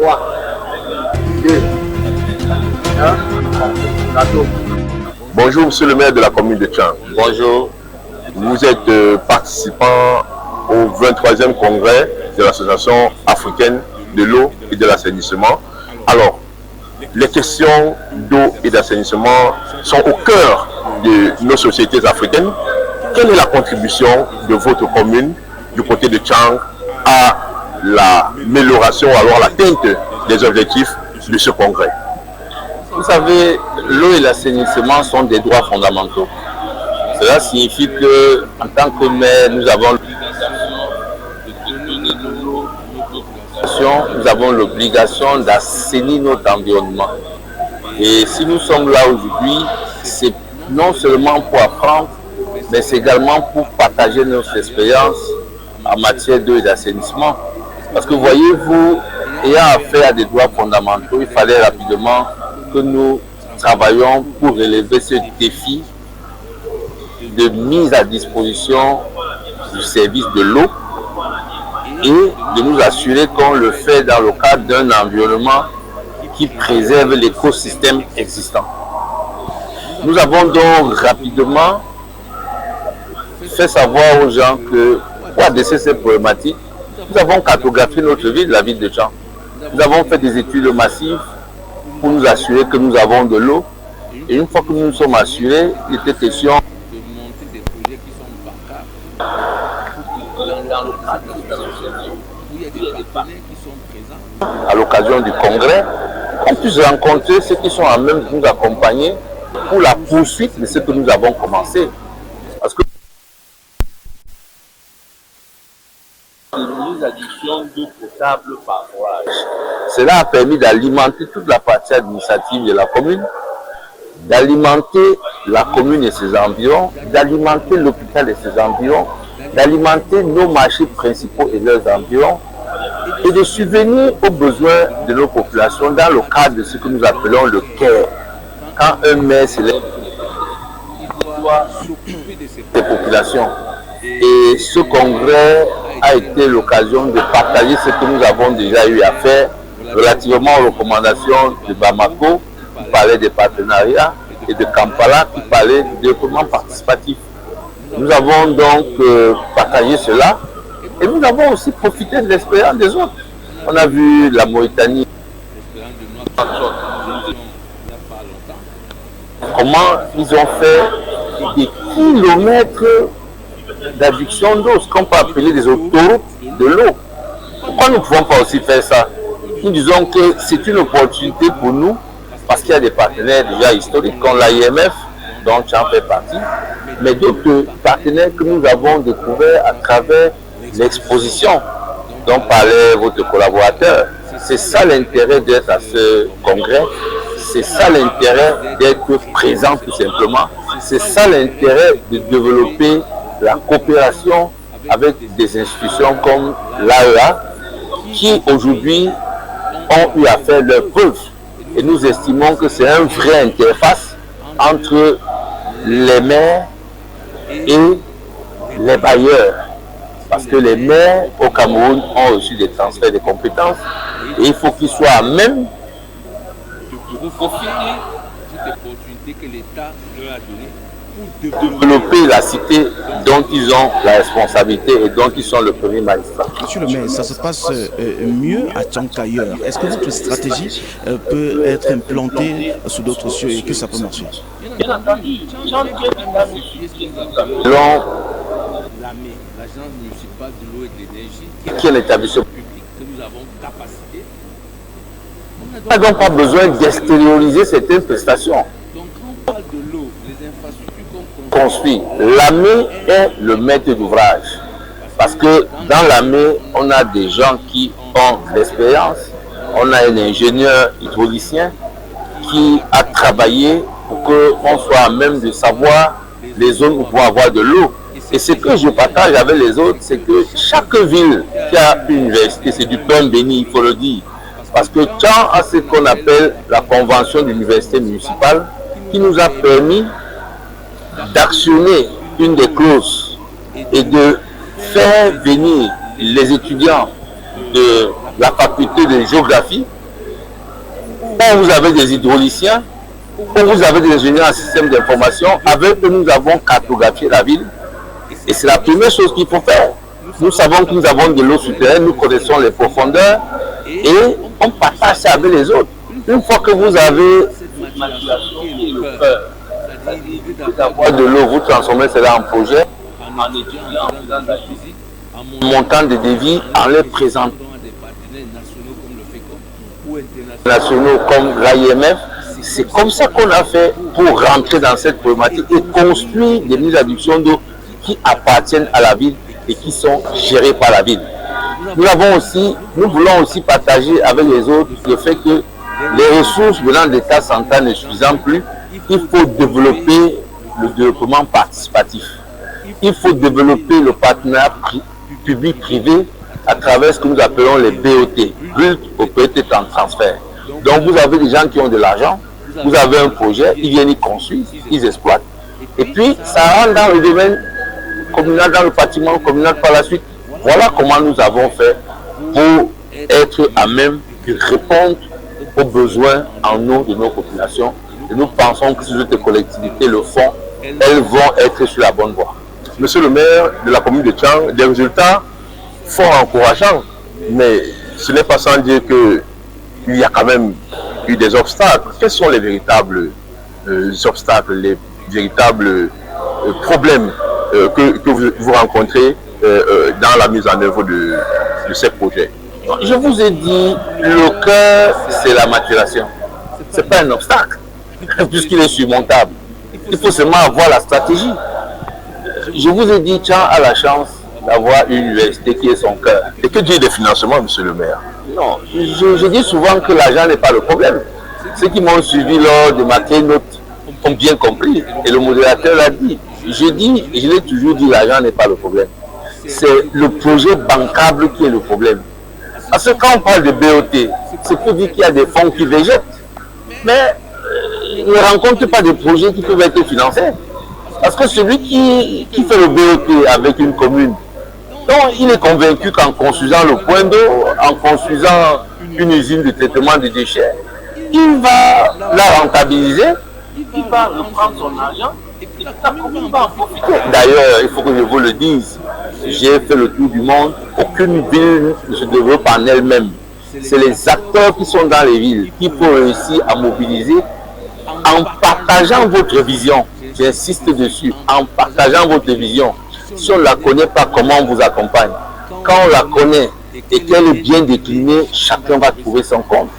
3, 2, 1. Bonjour, monsieur le maire de la commune de Tchang. Bonjour. Vous êtes participant au 23e congrès de l'Association africaine de l'eau et de l'assainissement. Alors, les questions d'eau et d'assainissement sont au cœur de nos sociétés africaines. Quelle est la contribution de votre commune du côté de Tchang à l'amélioration, alors l'atteinte des objectifs de ce congrès? Vous savez, l'eau et l'assainissement sont des droits fondamentaux. Cela signifie que, en tant que maire, nous avons l'obligation d'assainir notre environnement. Et si nous sommes là aujourd'hui, c'est non seulement pour apprendre, mais c'est également pour partager notre expérience en matière d'eau et d'assainissement. Parce que voyez-vous, ayant affaire à des droits fondamentaux, il fallait rapidement que nous travaillons pour relever ce défi de mise à disposition du service de l'eau et de nous assurer qu'on le fait dans le cadre d'un environnement qui préserve l'écosystème existant. Nous avons donc rapidement fait savoir aux gens que pour adresser ces problématiques, nous avons cartographié notre ville, la ville de Tchang. Nous avons fait des études massives pour nous assurer que nous avons de l'eau. Et une fois que nous nous sommes assurés, il était question de monter des projets qui sont bancables dans le cadre de l'association, où il y a des partenaires qui sont présents. À l'occasion du congrès, on puisse rencontrer ceux qui sont à même de nous accompagner pour la poursuite de ce que nous avons commencé. Parce que une addition d'eau potable par forage. Cela a permis d'alimenter toute la partie administrative de la commune, d'alimenter la commune et ses environs, d'alimenter l'hôpital et ses environs, d'alimenter nos marchés principaux et leurs environs, et de subvenir aux besoins de nos populations dans le cadre de ce que nous appelons le CARE. Quand un maire s'élève, il doit s'occuper de ces populations. Et ce congrès a été l'occasion de partager ce que nous avons déjà eu à faire relativement aux recommandations de Bamako, qui parlait des partenariats, et de Kampala, qui parlait du développement participatif. Nous avons donc partagé cela, et nous avons aussi profité de l'expérience des autres. On a vu la Mauritanie, comment ils ont fait des kilomètres d'adduction d'eau, ce qu'on peut appeler des autoroutes de l'eau. Pourquoi nous ne pouvons pas aussi faire ça? Nous disons que c'est une opportunité pour nous, parce qu'il y a des partenaires déjà historiques, comme l'IMF, dont Tchang fait partie, mais d'autres partenaires que nous avons découverts à travers l'exposition dont parlait votre collaborateur. C'est ça l'intérêt d'être à ce congrès, c'est ça l'intérêt d'être présent tout simplement, c'est ça l'intérêt de développer la coopération avec des institutions comme l'AEA qui aujourd'hui ont eu à faire leurs preuves. Et nous estimons que c'est une vraie interface entre les maires et les bailleurs. Parce que les maires au Cameroun ont reçu des transferts de compétences et il faut qu'ils soient à même de profiter de cette opportunité que l'État leur a donnée pour développer la cité dont ils ont la responsabilité et dont ils sont le premier magistrat. Monsieur le maire, ça se passe mieux à Tchang qu'ailleurs. Est-ce que votre stratégie peut être implantée sous d'autres cieux et que ça peut marcher? Bien entendu. L'agence municipale de l'eau et de l'énergie, qui est l'établissement public que nous avons capacité. On n'a donc pas besoin d'extérioriser certaines prestations. Donc quand on parle de l'eau, les infrastructures qu'on construit, l'AME est le maître d'ouvrage. Parce que dans l'AME, on a des gens qui ont l'expérience. On a un ingénieur hydraulicien qui a travaillé pour qu'on soit à même de savoir les zones où on va avoir de l'eau. Et ce que je partage avec les autres, c'est que chaque ville qui a une université, c'est du pain béni, il faut le dire. Parce que Tchang a ce qu'on appelle la convention d'université municipale qui nous a permis d'actionner une des clauses et de faire venir les étudiants de la faculté de géographie où vous avez des hydrauliciens, où vous avez des ingénieurs en système d'information. Avec eux, nous avons cartographié la ville. Et c'est la première chose qu'il faut faire. Nous savons que nous avons de l'eau souterraine, nous connaissons les profondeurs et on partage ça avec les autres. Une fois que vous avez d'avoir de l'eau, vous transformez cela en projet, en montant des devis, en les présentant nationaux comme l'AIMF. C'est comme ça qu'on a fait pour rentrer dans cette problématique et construire des mises à disposition d'eau qui appartiennent à la ville et qui sont gérées par la ville. Nous voulons aussi partager avec les autres le fait que les ressources venant de l'État central ne suffisant plus. Il faut développer le développement participatif. Il faut développer le partenariat public-privé à travers ce que nous appelons les BOT, Build Operated Transfer. Donc vous avez des gens qui ont de l'argent, vous avez un projet, ils viennent y construire, ils exploitent. Et puis ça rentre dans le domaine communal, dans le bâtiment communal par la suite. Voilà comment nous avons fait pour être à même de répondre aux besoins en eau de nos populations. Et nous pensons que si les collectivités le font, elles vont être sur la bonne voie. Monsieur le maire de la commune de Tchang, des résultats fort encourageants, mais ce n'est pas sans dire qu'il y a quand même eu des obstacles. Quels sont les véritables obstacles, les véritables problèmes que vous rencontrez dans la mise en œuvre de ces projets? Je vous ai dit, le cœur, c'est la maturation. Ce n'est pas un obstacle, puisqu'il est surmontable. Il faut seulement avoir la stratégie. Je vous ai dit, Tchang a la chance d'avoir une université qui est son cœur. Et que dire des financements, monsieur le maire? Non, je dis souvent que l'argent n'est pas le problème. Ceux qui m'ont suivi lors de ma keynote ont bien compris. Et le modérateur l'a dit. Je l'ai toujours dit, l'argent n'est pas le problème. C'est le projet bancable qui est le problème. Parce que quand on parle de BOT, c'est pour dire qu'il y a des fonds qui végètent. Mais ne rencontre pas des projets qui peuvent être financés. Parce que celui qui fait le BOT avec une commune, donc il est convaincu qu'en construisant le point d'eau, en construisant une usine de traitement des déchets, il va la rentabiliser, il va reprendre son argent et puis la commune va en profiter. D'ailleurs, il faut que je vous le dise, j'ai fait le tour du monde, aucune ville ne se développe en elle-même. C'est les acteurs qui sont dans les villes qui faut réussir à mobiliser en partageant votre vision. J'insiste dessus, en partageant votre vision. Si on ne la connaît pas, comment on vous accompagne? Quand on la connaît et qu'elle est bien déclinée, chacun va trouver son compte.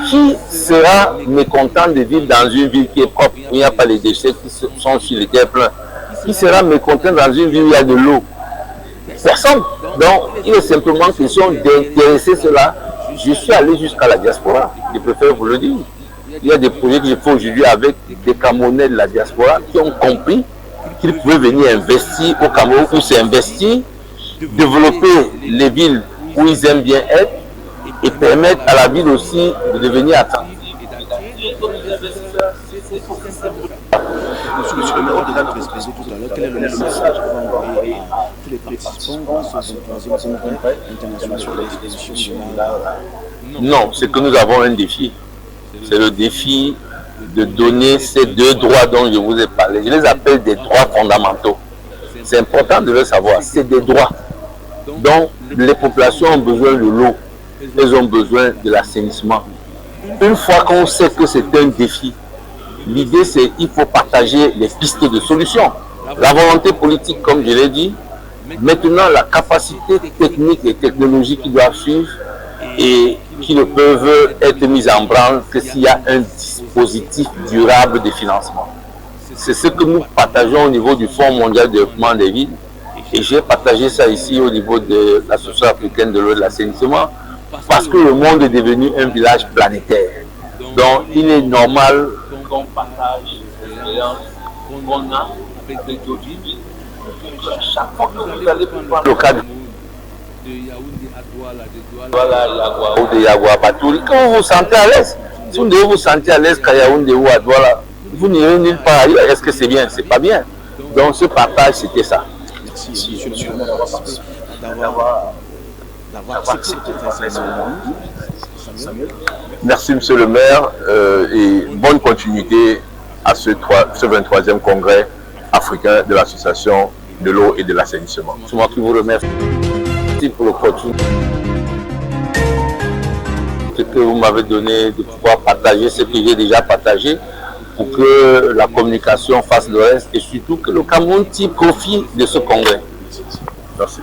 Qui sera mécontent de vivre dans une ville qui est propre, où il n'y a pas les déchets qui sont sur les terres pleins? Qui sera mécontent dans une ville où il y a de l'eau? Personne. Donc, il est simplement question d'intéresser cela. Je suis allé jusqu'à la diaspora, je préfère vous le dire. Il y a des projets que je fais aujourd'hui avec des Camerounais de la diaspora qui ont compris qu'ils pouvaient venir investir au Cameroun, où c'est investir, développer les villes où ils aiment bien être et permettre à la ville aussi de devenir attractive. Monsieur le maire, de votre exposé tout à l'heure, quel est le message que vous envoyez à tous les participants dans ce 23e congrès international sur l'exposition de l'art? Non, c'est que nous avons un défi. C'est le défi de donner ces deux droits dont je vous ai parlé. Je les appelle des droits fondamentaux. C'est important de le savoir. C'est des droits. Donc, les populations ont besoin de l'eau. Elles ont besoin de l'assainissement. Une fois qu'on sait que c'est un défi, l'idée c'est qu'il faut partager les pistes de solutions. La volonté politique, comme je l'ai dit, maintenant la capacité technique et technologique qui doivent suivre et qui ne peuvent être mises en branle que s'il y a un dispositif durable de financement. C'est ce que nous partageons au niveau du Fonds mondial de développement des villes. Et j'ai partagé ça ici au niveau de l'Association africaine de l'eau et de l'assainissement, parce que le monde est devenu un village planétaire. Donc il est normal qu'on partage l'expérience qu'on a avec des autres villes. Chaque fois que vous allez prendre le cas de ou de Yagua Batouri, quand vous vous sentez à l'aise, si vous devez vous sentir à l'aise qu'à Yaoundé ou à Douala, vous n'irez nulle part ailleurs. Est-ce que c'est bien? C'est pas bien. Donc ce partage, c'était ça. Merci, monsieur le maire, d'avoir accepté cette cérémonie. Samuel. Merci, monsieur le maire, et bonne continuité à ce 23e congrès africain de l'association de l'eau et de l'assainissement. C'est moi qui vous remercie pour l'opportunité que vous m'avez donné de pouvoir partager ce que j'ai déjà partagé pour que la communication fasse le reste et surtout que le Cameroun tire profit de ce congrès. Merci.